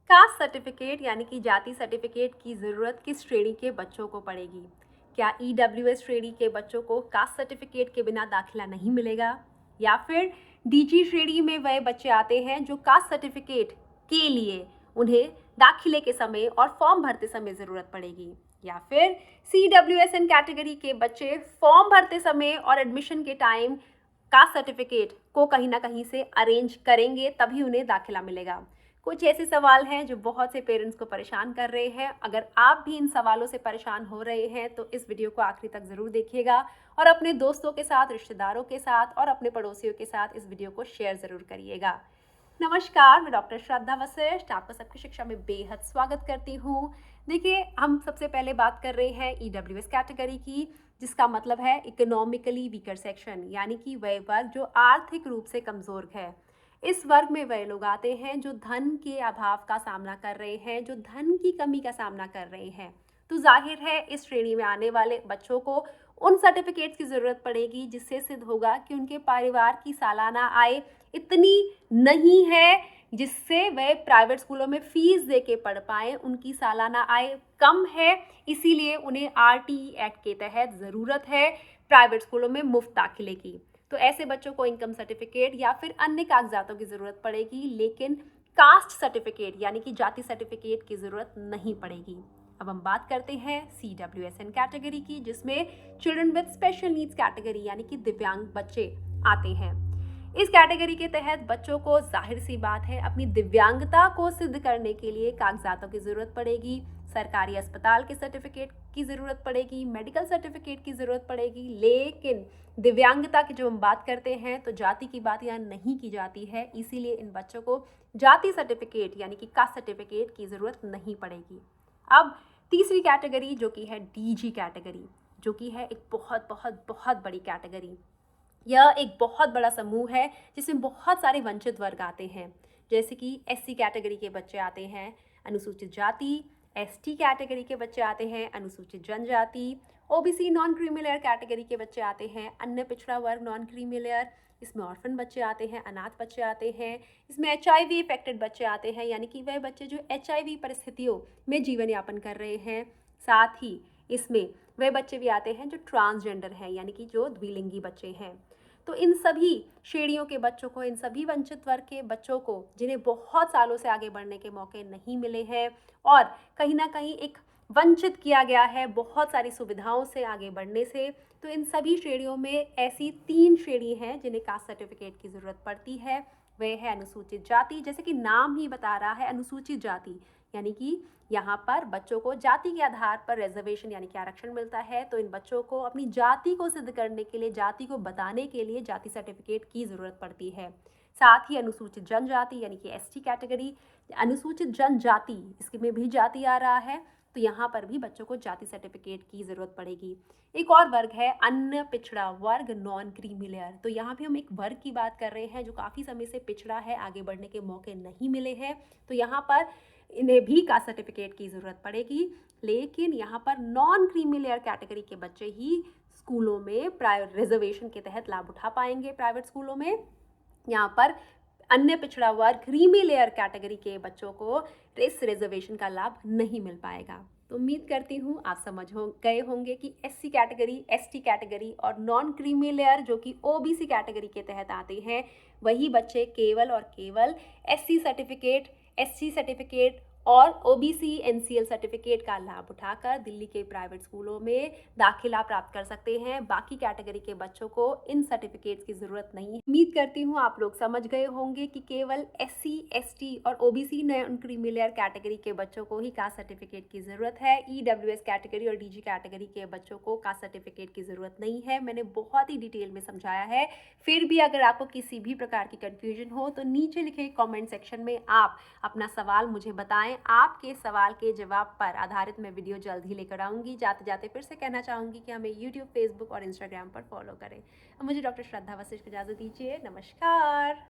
Caste certificate यानी कि जाति सर्टिफिकेट की ज़रूरत किस श्रेणी के बच्चों को पड़ेगी? क्या ईडब्ल्यूएस श्रेणी के बच्चों को कास्ट सर्टिफिकेट के बिना दाखिला नहीं मिलेगा? या फिर डीजी श्रेणी में वह बच्चे आते हैं जो कास्ट सर्टिफिकेट के लिए उन्हें दाखिले के समय और फॉर्म भरते समय ज़रूरत पड़ेगी? या फिर CWSN कैटेगरी के बच्चे फॉर्म भरते समय और एडमिशन के टाइम कास्ट सर्टिफिकेट को कहीं ना कहीं से अरेंज करेंगे तभी उन्हें दाखिला मिलेगा? कुछ ऐसे सवाल हैं जो बहुत से पेरेंट्स को परेशान कर रहे हैं। अगर आप भी इन सवालों से परेशान हो रहे हैं तो इस वीडियो को आखिरी तक ज़रूर देखिएगा और अपने दोस्तों के साथ, रिश्तेदारों के साथ और अपने पड़ोसियों के साथ इस वीडियो को शेयर ज़रूर करिएगा। नमस्कार, मैं डॉक्टर श्रद्धा वशिष्ठ आपका सबकी शिक्षा में बेहद स्वागत करती हूँ। देखिए, हम सबसे पहले बात कर रहे हैं ईडब्ल्यूएस कैटेगरी की, जिसका मतलब है इकोनॉमिकली वीकर सेक्शन, यानी कि वह वर्ग जो आर्थिक रूप से कमज़ोर है। इस वर्ग में वह लोग आते हैं जो धन के अभाव का सामना कर रहे हैं, जो धन की कमी का सामना कर रहे हैं। तो जाहिर है इस श्रेणी में आने वाले बच्चों को उन सर्टिफिकेट्स की ज़रूरत पड़ेगी जिससे सिद्ध होगा कि उनके परिवार की सालाना आय इतनी नहीं है जिससे वह प्राइवेट स्कूलों में फीस दे के पढ़ पाएँ। उनकी सालाना आय कम है, इसीलिए उन्हें RTE एक्ट के तहत ज़रूरत है प्राइवेट स्कूलों में मुफ्त दाखिले की। तो ऐसे बच्चों को इनकम सर्टिफिकेट या फिर अन्य कागजातों की ज़रूरत पड़ेगी, लेकिन कास्ट सर्टिफिकेट यानी कि जाति सर्टिफिकेट की ज़रूरत नहीं पड़ेगी। अब हम बात करते हैं CWSN कैटेगरी की, जिसमें children with special needs category यानी कि दिव्यांग बच्चे आते हैं। इस कैटेगरी के तहत बच्चों को जाहिर सी बात है अपनी दिव्यांगता को सिद्ध करने के लिए कागजातों की ज़रूरत पड़ेगी, सरकारी अस्पताल के सर्टिफिकेट की ज़रूरत पड़ेगी, मेडिकल सर्टिफिकेट की ज़रूरत पड़ेगी। लेकिन दिव्यांगता की जो हम बात करते हैं तो जाति की बात यहाँ नहीं की जाती है, इसीलिए इन बच्चों को जाति सर्टिफिकेट यानी कि कास्ट सर्टिफिकेट की ज़रूरत नहीं पड़ेगी। अब तीसरी कैटेगरी जो कि है DG कैटेगरी, जो कि है एक बहुत बहुत बहुत बड़ी कैटेगरी। यह एक बहुत बड़ा समूह है जिसमें बहुत सारे वंचित वर्ग आते हैं, जैसे कि SC कैटेगरी के बच्चे आते हैं, अनुसूचित जाति, ST कैटेगरी के बच्चे आते हैं, अनुसूचित जनजाति, OBC non creamy layer category के बच्चे आते हैं, अन्य पिछड़ा वर्ग नॉन क्रीमी लेयर, इसमें ऑर्फन बच्चे आते हैं, अनाथ बच्चे आते हैं, इसमें HIV इफेक्टेड बच्चे आते हैं, यानी कि वह बच्चे जो HIV परिस्थितियों में जीवन यापन कर रहे हैं। साथ ही इसमें वह बच्चे भी आते हैं जो ट्रांसजेंडर हैं, यानी कि जो द्विलिंगी बच्चे हैं। तो इन सभी श्रेणियों के बच्चों को, इन सभी वंचित वर्ग के बच्चों को जिन्हें बहुत सालों से आगे बढ़ने के मौके नहीं मिले हैं और कहीं ना कहीं एक वंचित किया गया है बहुत सारी सुविधाओं से आगे बढ़ने से, तो इन सभी श्रेणियों में ऐसी 3 श्रेणी हैं जिन्हें कास्ट सर्टिफिकेट की ज़रूरत पड़ती है। वह है अनुसूचित जाति, जैसे कि नाम ही बता रहा है अनुसूचित जाति, यानी कि यहाँ पर बच्चों को जाति के आधार पर रिजर्वेशन यानी कि आरक्षण मिलता है। तो इन बच्चों को अपनी जाति को सिद्ध करने के लिए, जाति को बताने के लिए जाति सर्टिफिकेट की ज़रूरत पड़ती है। साथ ही अनुसूचित जनजाति यानी कि ST कैटेगरी, अनुसूचित जनजाति इसमें भी जाति आ रहा है, तो यहाँ पर भी बच्चों को जाति सर्टिफिकेट की ज़रूरत पड़ेगी। एक और वर्ग है अन्य पिछड़ा वर्ग नॉन क्रीमी लेयर। तो यहाँ भी हम एक वर्ग की बात कर रहे हैं जो काफ़ी समय से पिछड़ा है, आगे बढ़ने के मौके नहीं मिले हैं, तो यहाँ पर इन्हें भी कास्ट सर्टिफिकेट की ज़रूरत पड़ेगी। लेकिन यहाँ पर नॉन क्रीमी लेयर कैटेगरी के बच्चे ही स्कूलों में रिजर्वेशन के तहत लाभ उठा पाएंगे प्राइवेट स्कूलों में। यहाँ पर अन्य पिछड़ा वर्ग क्रीमी लेयर कैटेगरी के बच्चों को इस रिजर्वेशन का लाभ नहीं मिल पाएगा। तो उम्मीद करती हूँ आप समझ गए होंगे कि SC कैटेगरी, ST कैटेगरी और नॉन क्रीमी लेयर जो कि OBC कैटेगरी के तहत आते हैं, वही बच्चे केवल और केवल SC सर्टिफिकेट, ST सर्टिफिकेट और OBC NCL सर्टिफिकेट का लाभ उठाकर दिल्ली के प्राइवेट स्कूलों में दाखिला प्राप्त कर सकते हैं। बाकी कैटेगरी के बच्चों को इन सर्टिफिकेट्स की ज़रूरत नहीं है। उम्मीद करती हूँ आप लोग समझ गए होंगे कि केवल SC, ST और OBC non creamy layer category के बच्चों को ही कास्ट सर्टिफिकेट की ज़रूरत है। EWS कैटेगरी और DG कैटेगरी के बच्चों को कास्ट सर्टिफिकेट की ज़रूरत नहीं है। मैंने बहुत ही डिटेल में समझाया है। फिर भी अगर आपको किसी भी प्रकार की कन्फ्यूजन हो तो नीचे लिखे कॉमेंट सेक्शन में आप अपना सवाल मुझे बताएं। आपके सवाल के जवाब पर आधारित मैं वीडियो जल्द ही लेकर आऊँगी। जाते जाते फिर से कहना चाहूँगी कि हमें YouTube, Facebook और Instagram पर फॉलो करें। अब मुझे डॉक्टर श्रद्धा वशिष्ठ को इजाज़त दीजिए। नमस्कार।